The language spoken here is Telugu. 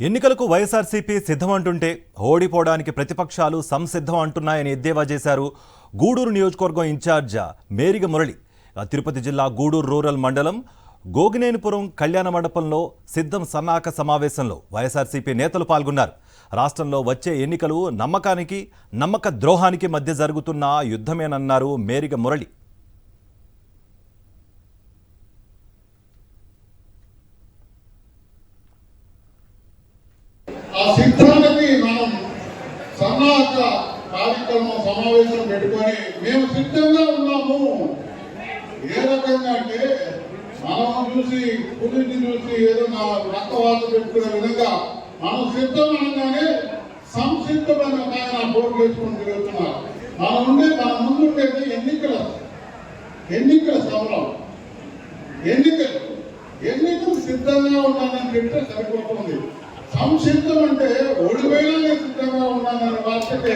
ఎన్నికలకు వైఎస్ఆర్సీపీ సిద్ధం అంటుంటే ఓడిపోవడానికి ప్రతిపక్షాలు సంసిద్ధం అంటున్నాయని ఎద్దేవా చేశారు గూడూరు నియోజకవర్గం ఇన్ఛార్జ్ మేరిగ మురళి. తిరుపతి జిల్లా గూడూరు రూరల్ మండలం గోగినేనిపురం కళ్యాణ మండపంలో సిద్ధం సన్నాహక సమావేశంలో వైఎస్ఆర్సీపీ నేతలు పాల్గొన్నారు. రాష్ట్రంలో వచ్చే ఎన్నికలు నమ్మకానికి నమ్మక ద్రోహానికి మధ్య జరుగుతున్న యుద్ధమేనన్నారు మేరిగ మురళి. ఆ సిద్ధానికి మనం సన్నాహక కార్యక్రమం సమావేశం పెట్టుకొని మేము సిద్ధంగా ఉన్నాము. ఏ రకంగా అంటే మనం చూసి పులిని చూసి ఏదో రక్తవాత పెట్టుకునే విధంగా మనం సిద్ధం అనగానే సంసిద్ధమైన ఆయన బోర్డు వేసుకుని తిరుగుతున్నారు. మన ముందుండేది ఎన్నికల సమరం. ఎన్నికలు సిద్ధంగా ఉన్నానని చెప్తే సరిపోతుంది. సంసిద్ధం అంటే ఓడిపోయినా సిద్ధంగా ఉన్నానని వార్తకే